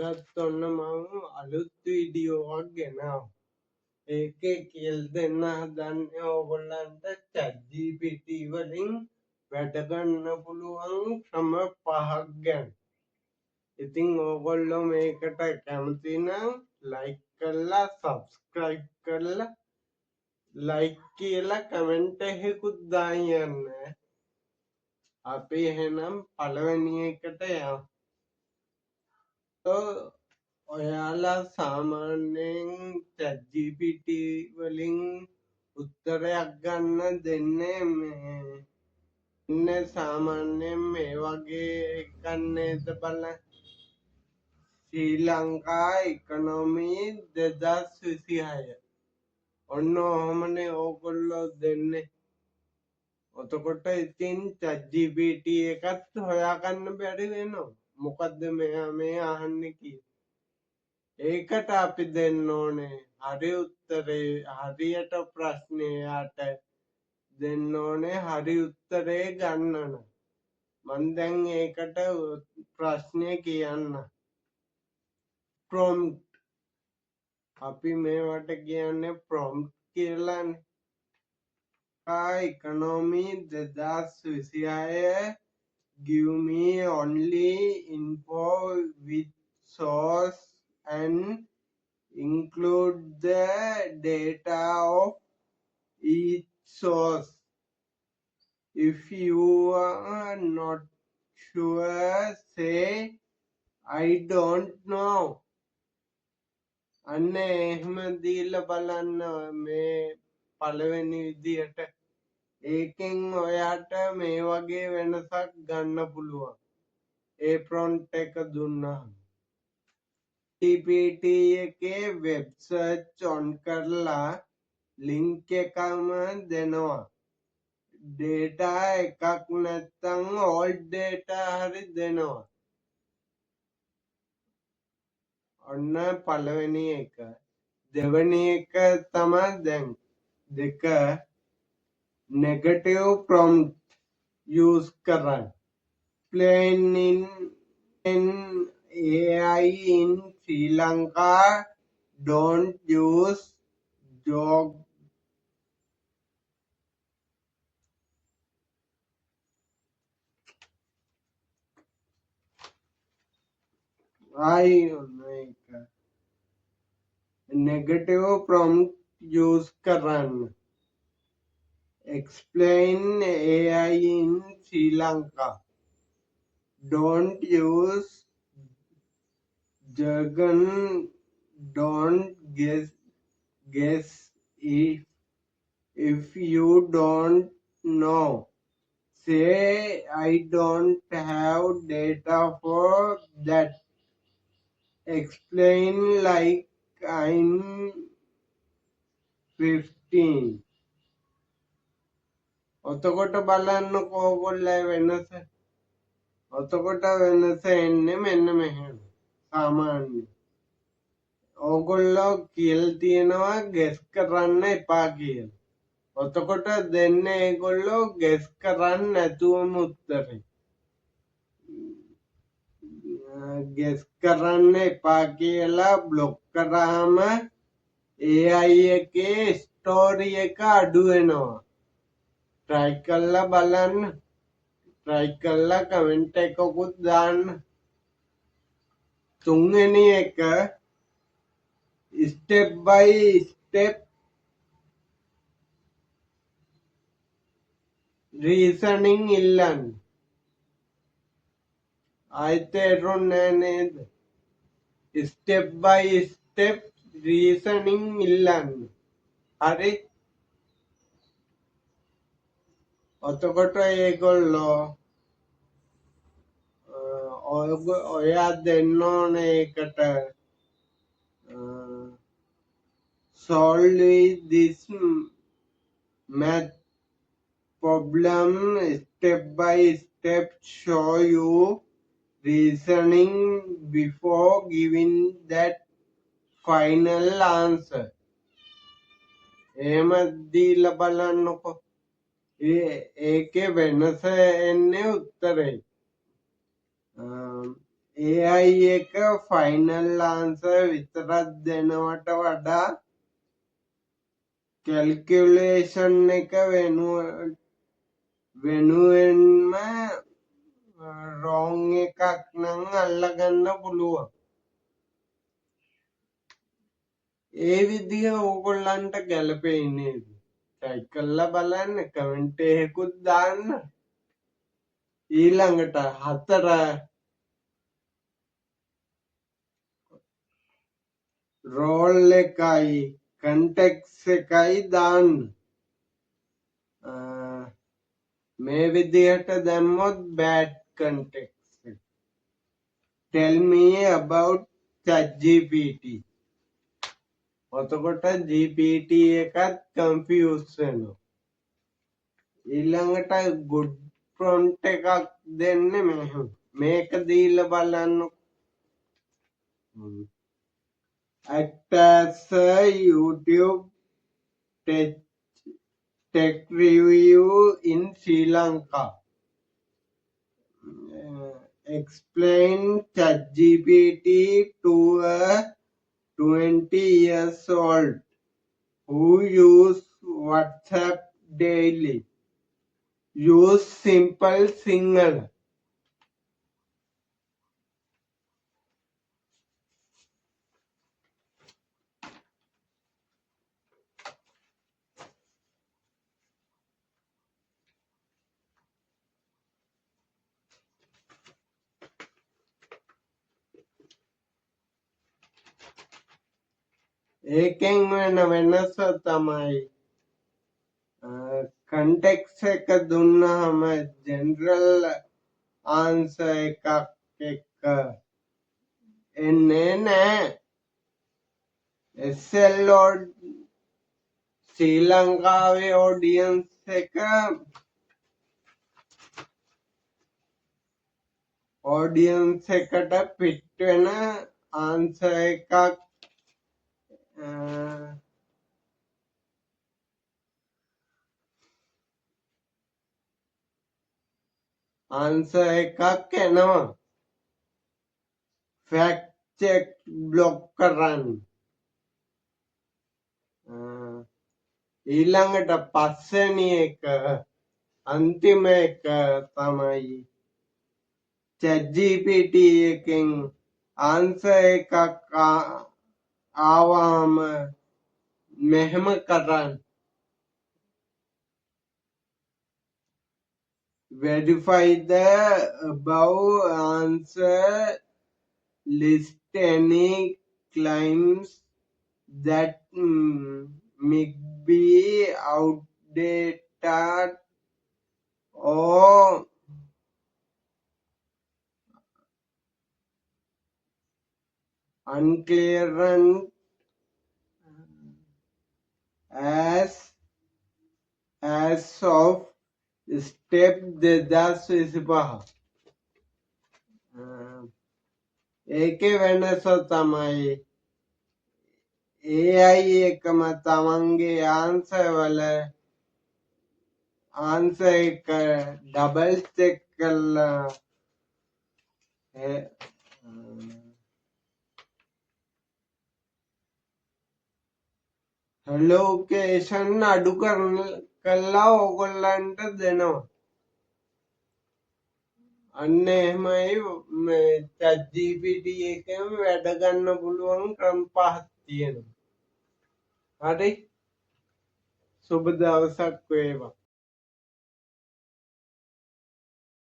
අදත් ඔන්න මම අලුත් වීඩියෝවක් ගෙනාවා. ඒකේ කියලා දෙන්න හදන්නේ ඕගොල්ලන්ට ChatGPT වලින් වැඩ ගන්න පුළුවන් ක්‍රම 5ක් ගැන. ඉතින් ඕගොල්ලෝ මේකට කැමති නම් ලයික් කරලා subscribe කරලා ලයික් කියලා කමෙන්ට් එකකුත් දාන්න. අපි එහෙනම් පළවෙනි එකට යමු. ඔයාලා සාමාන්‍යයෙන් ChatGPT වලින් උත්තරයක් ගන්න දෙන්නේ සාමාන්‍යයෙන් මේ වගේ එකක් නේද බලන්න. ශ්‍රී ලංකා ඉකොනොමි 2026 ඔන්න ඔහොමනේ ඕගොල්ලෝ දෙන්නේ. එතකොට ඉතින් ChatGPT එකත් හොයාගන්න බැරි වෙනවා. මොකද්ද මෙයා මේ අහන්නේ කියලා. ඒකට අපි දෙන්න ඕනේ හරි උත්තරේ. හරියට ප්‍රශ්නයට දෙන්න ඕනේ හරි උත්තරේ ගන්නන. මම දැන් ඒකට ප්‍රශ්නය කියන්න. prompt අපි මේවට කියන්නේ prompt කියලානේ. economy 2026 give me only info with source and include the data of each source. If you are not sure, say I don't know. අන්න එහෙම දීලා බලන්න මේ පළවෙනි විදියට. ඒකෙන් ඔයාට මේ වගේ වෙනසක් ගන්න පුළුවන්. ඒ ප්‍රොම්ප්ට් එක දුන්නාම. GPT එකේ වෙබ් සර්ච් ඔන් කරලා ලින්ක් එකම දෙනවා. ඩේටා එකක් නැත්තම් ඕල්ඩ් ඩේටා හරි දෙනවා. ඔන්න පළවෙනි එක. දෙවෙනි එක තමයි දැන් දෙක negative prompt use කරන්න. Plain in AI in Sri Lanka don't use jog negative prompt use කරන්න. Explain AI in Sri Lanka. Don't use jargon. Don't guess if you don't know. Say I don't have data for that. Explain like I'm 15. ඔතකොට බලන්නකෝ ඕගොල්ලෝ වෙනස. ඔතකොට වෙනස එන්නේ මෙන්න මෙහෙම. සාමාන්‍ය ඕගොල්ලෝ කියලා තියෙනවා ගෙස් කරන්න එපා කියලා. ඔතකොට දෙන්නේ ඒගොල්ලෝ ගෙස් කරන්න නැතුවම උත්තරේ. ගෙස් කරන්න එපා කියලා බ්ලොක් කරාම AI එකේ ස්ටෝරි එක අඩු වෙනවා. try කරලා බලන්න. try කරලා කමෙන්ට් එකකුත් දාන්න. තුන්වෙනි එක step by step reasoning ඉල්ලන්න. තේරුණේ නේද? step by step reasoning ඉල්ලන්න. හරි. එතකොට ඒගොල්ලෝ ඔයා දෙන්න ඕනේ ඒකට solve this math problem step by step, show you reasoning before giving that final answer. එහෙම දීලා බලන්නකො. ඒකේ වෙනස එන්නේ උත්තරේ. AI එක ෆයිනල් ආන්සර් විතරක් දෙනවට වඩා කැල්කියුලේෂන් එක වෙනුවෙන්ම රෝං එකක් නම් අල්ලගන්න පුළුවන්. ඒ විදිහ ඕගොල්ලන්ට ගැලපෙයි නේද? try කරලා බලන්න, කමෙන්ට් එකකුත් දාන්න. ඊළඟට 4 රෝල් එකයි කන්ටෙක්ස් එකයි දාන්න. මේ විදිහට දැම්මොත් bad context. Tell me about ChatGPT. එතකොට GPT එකත් confuse වෙනවා. ඊළඟට good prompt එකක් දෙන්නේ මෙහෙම. මේක දීලා බලන්න. Act as a YouTube tech review in Sri Lanka. Explain ChatGPT to a 20 years old who use WhatsApp daily. Use simple Sinhala. ඒකෙන් වෙන වෙනස තමයි කන්ටෙක්ස් එක දුන්නාම ජෙනරල් ආන්සර් එකක් එක්ක එන්නේ නැහැ. SL ශ්‍රී ලංකාවේ ඔඩියන්ස් එක ඔඩියන්ස් එකට පිට් වෙන ආන්සර් එකක් එනවා. ෆැක්ට් චෙක් බ්ලොක් කරන්න. ඊළඟට පස්වෙනි එක අන්තිම එක තමයි ChatGPT එකෙන් ආන්සර් එකක් ආවම මෙහෙම කරන්න. verify the above answer, list any claims that may be outdated or unclear as of step 2025. ඒකේ වෙනස තමයි AI එකම තමන්ගේ ආන්සර් එක ඩබල් චෙක් කරලා ලොකේෂන් අඩු කරලා ඕගොල්ලන්ට දෙනවා. අන්න එහෙමයි මේ ChatGPT එකෙන් වැඩ ගන්න පුළුවන් ක්‍රම 5ක් තියෙනවා. හරි, සුබ දවසක් වේවා.